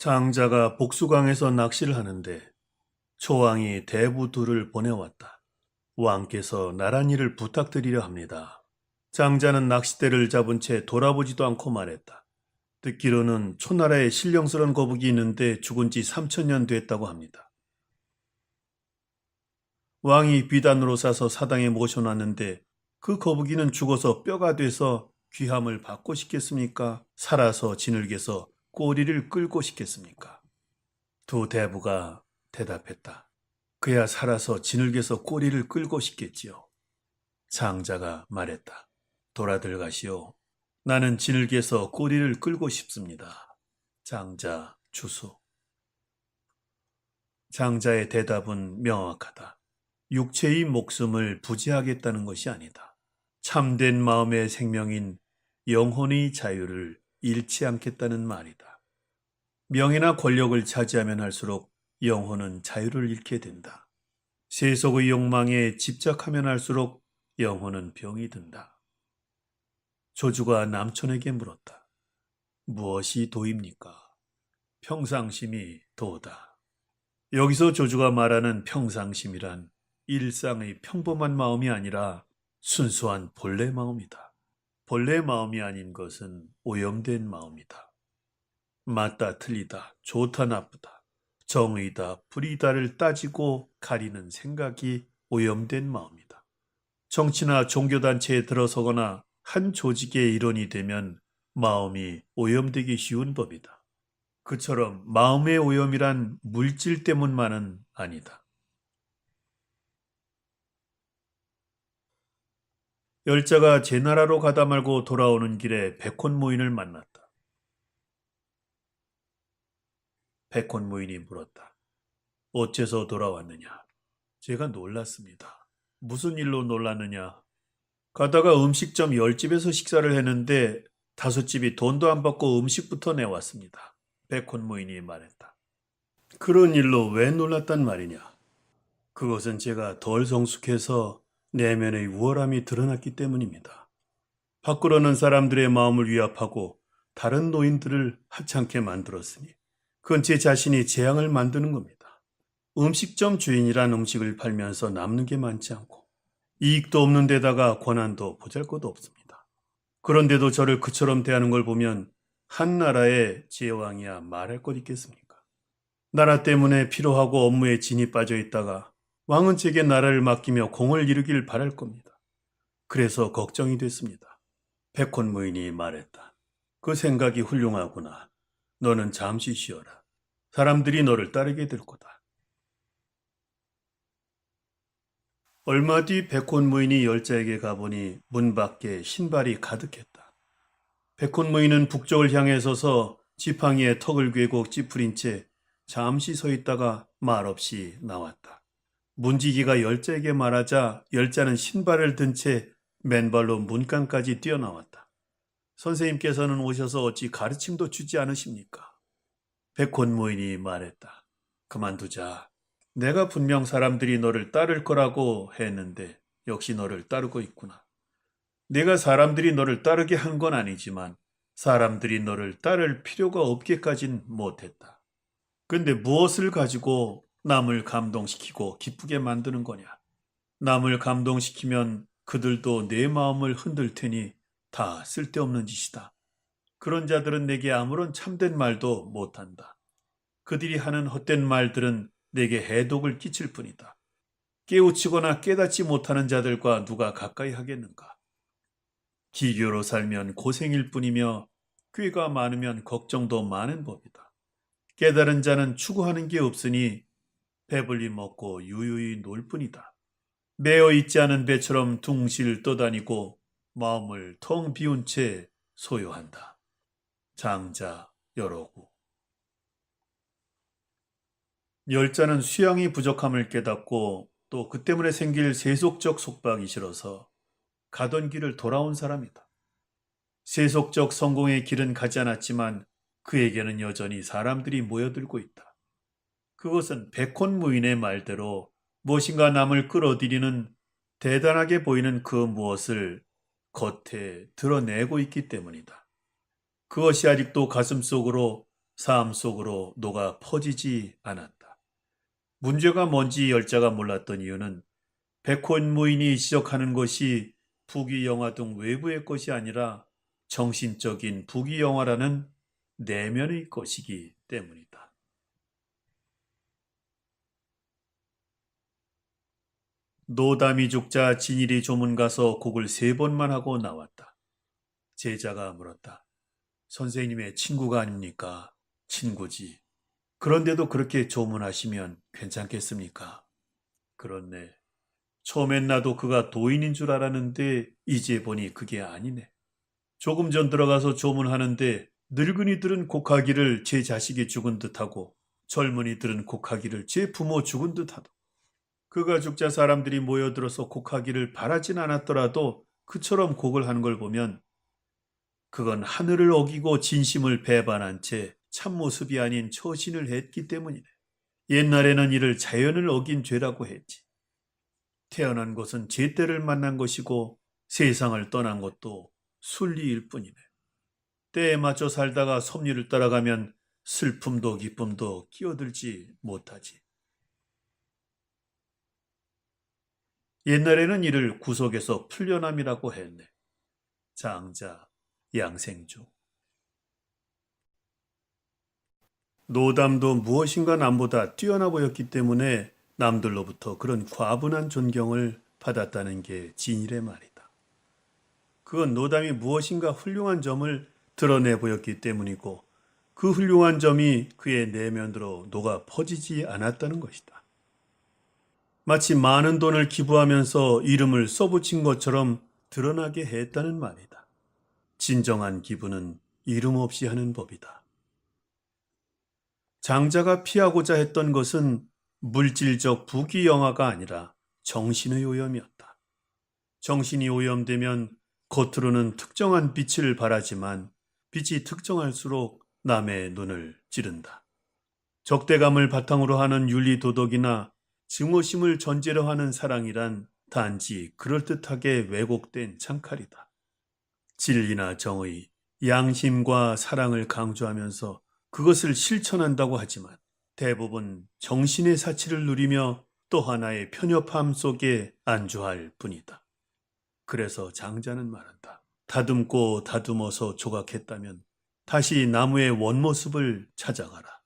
장자가 복수강에서 낚시를 하는데 초왕이 대부 둘을 보내왔다. 왕께서 나란 일을 부탁드리려 합니다. 장자는 낚싯대를 잡은 채 돌아보지도 않고 말했다. 듣기로는 초나라에 신령스런 거북이 있는데 죽은 지 3,000년 됐다고 합니다. 왕이 비단으로 싸서 사당에 모셔놨는데 그 거북이는 죽어서 뼈가 돼서 귀함을 받고 싶겠습니까? 살아서 진흙에서 꼬리를 끌고 싶겠습니까? 두 대부가 대답했다. 그야 살아서 진흙에서 꼬리를 끌고 싶겠지요. 장자가 말했다. 돌아들 가시오. 나는 진흙에서 꼬리를 끌고 싶습니다. 장자 주수. 장자의 대답은 명확하다. 육체의 목숨을 부지하겠다는 것이 아니다. 참된 마음의 생명인 영혼의 자유를 잃지 않겠다는 말이다. 명예나 권력을 차지하면 할수록 영혼은 자유를 잃게 된다. 세속의 욕망에 집착하면 할수록 영혼은 병이 든다. 조주가 남촌에게 물었다. 무엇이 도입니까? 평상심이 도다. 여기서 조주가 말하는 평상심이란 일상의 평범한 마음이 아니라 순수한 본래 마음이다. 본래 마음이 아닌 것은 오염된 마음이다. 맞다 틀리다, 좋다 나쁘다, 정의다 불의다를 따지고 가리는 생각이 오염된 마음이다. 정치나 종교단체에 들어서거나 한 조직의 일원이 되면 마음이 오염되기 쉬운 법이다. 그처럼 마음의 오염이란 물질 때문만은 아니다. 열자가 제나라로 가다 말고 돌아오는 길에 백혼무인을 만났다. 백혼무인이 물었다. 어째서 돌아왔느냐? 제가 놀랐습니다. 무슨 일로 놀랐느냐? 가다가 음식점 10집에서 식사를 했는데 5집이 돈도 안 받고 음식부터 내왔습니다. 백혼무인이 말했다. 그런 일로 왜 놀랐단 말이냐? 그것은 제가 덜 성숙해서 내면의 우월함이 드러났기 때문입니다. 밖으로는 사람들의 마음을 위압하고 다른 노인들을 하찮게 만들었으니 그건 제 자신이 재앙을 만드는 겁니다. 음식점 주인이란 음식을 팔면서 남는 게 많지 않고 이익도 없는 데다가 권한도 보잘것도 없습니다. 그런데도 저를 그처럼 대하는 걸 보면 한 나라의 제왕이야 말할 것 있겠습니까? 나라 때문에 피로하고 업무에 진이 빠져 있다가 왕은 제게 나라를 맡기며 공을 이루길 바랄 겁니다. 그래서 걱정이 됐습니다. 백혼무인이 말했다. 그 생각이 훌륭하구나. 너는 잠시 쉬어라. 사람들이 너를 따르게 될 거다. 얼마 뒤 백혼무인이 열자에게 가보니 문 밖에 신발이 가득했다. 백혼무인은 북쪽을 향해 서서 지팡이에 턱을 괴고 찌푸린 채 잠시 서 있다가 말없이 나왔다. 문지기가 열자에게 말하자 열자는 신발을 든 채 맨발로 문간까지 뛰어나왔다. 선생님께서는 오셔서 어찌 가르침도 주지 않으십니까? 백혼무인이 말했다. 그만두자. 내가 분명 사람들이 너를 따를 거라고 했는데 역시 너를 따르고 있구나. 내가 사람들이 너를 따르게 한 건 아니지만 사람들이 너를 따를 필요가 없게까진 못했다. 근데 무엇을 가지고 남을 감동시키고 기쁘게 만드는 거냐? 남을 감동시키면 그들도 내 마음을 흔들 테니 다 쓸데없는 짓이다. 그런 자들은 내게 아무런 참된 말도 못한다. 그들이 하는 헛된 말들은 내게 해독을 끼칠 뿐이다. 깨우치거나 깨닫지 못하는 자들과 누가 가까이 하겠는가? 기교로 살면 고생일 뿐이며 꾀가 많으면 걱정도 많은 법이다. 깨달은 자는 추구하는 게 없으니 배불리 먹고 유유히 놀 뿐이다. 매어 있지 않은 배처럼 둥실 떠다니고 마음을 텅 비운 채 소요한다. 장자 여러구. 열자는 수양이 부족함을 깨닫고 또 그 때문에 생길 세속적 속박이 싫어서 가던 길을 돌아온 사람이다. 세속적 성공의 길은 가지 않았지만 그에게는 여전히 사람들이 모여들고 있다. 그것은 백혼무인의 말대로 무엇인가 남을 끌어들이는 대단하게 보이는 그 무엇을 겉에 드러내고 있기 때문이다. 그것이 아직도 가슴속으로 삶 속으로 녹아 퍼지지 않았다. 문제가 뭔지 열자가 몰랐던 이유는 백혼 무인이 지적하는 것이 부귀영화 등 외부의 것이 아니라 정신적인 부귀영화라는 내면의 것이기 때문이다. 노담이 죽자 진일이 조문 가서 곡을 3번만 하고 나왔다. 제자가 물었다. 선생님의 친구가 아닙니까? 친구지. 그런데도 그렇게 조문하시면 괜찮겠습니까? 그렇네. 처음엔 나도 그가 도인인 줄 알았는데 이제 보니 그게 아니네. 조금 전 들어가서 조문하는데 늙은이들은 곡하기를 제 자식이 죽은 듯하고 젊은이들은 곡하기를 제 부모 죽은 듯하다. 그가 죽자 사람들이 모여들어서 곡하기를 바라진 않았더라도 그처럼 곡을 하는 걸 보면 그건 하늘을 어기고 진심을 배반한 채 참모습이 아닌 처신을 했기 때문이네. 옛날에는 이를 자연을 어긴 죄라고 했지. 태어난 것은 제때를 만난 것이고 세상을 떠난 것도 순리일 뿐이네. 때에 맞춰 살다가 섭리를 따라가면 슬픔도 기쁨도 끼어들지 못하지. 옛날에는 이를 구속에서 풀려남이라고 했네. 장자, 양생주. 노담도 무엇인가 남보다 뛰어나 보였기 때문에 남들로부터 그런 과분한 존경을 받았다는 게 진일의 말이다. 그건 노담이 무엇인가 훌륭한 점을 드러내 보였기 때문이고 그 훌륭한 점이 그의 내면으로 녹아 퍼지지 않았다는 것이다. 마치 많은 돈을 기부하면서 이름을 써붙인 것처럼 드러나게 했다는 말이다. 진정한 기부는 이름 없이 하는 법이다. 장자가 피하고자 했던 것은 물질적 부귀영화가 아니라 정신의 오염이었다. 정신이 오염되면 겉으로는 특정한 빛을 발하지만 빛이 특정할수록 남의 눈을 찌른다. 적대감을 바탕으로 하는 윤리도덕이나 증오심을 전제로 하는 사랑이란 단지 그럴듯하게 왜곡된 창칼이다. 진리나 정의, 양심과 사랑을 강조하면서 그것을 실천한다고 하지만 대부분 정신의 사치를 누리며 또 하나의 편협함 속에 안주할 뿐이다. 그래서 장자는 말한다. 다듬고 다듬어서 조각했다면 다시 나무의 원모습을 찾아가라.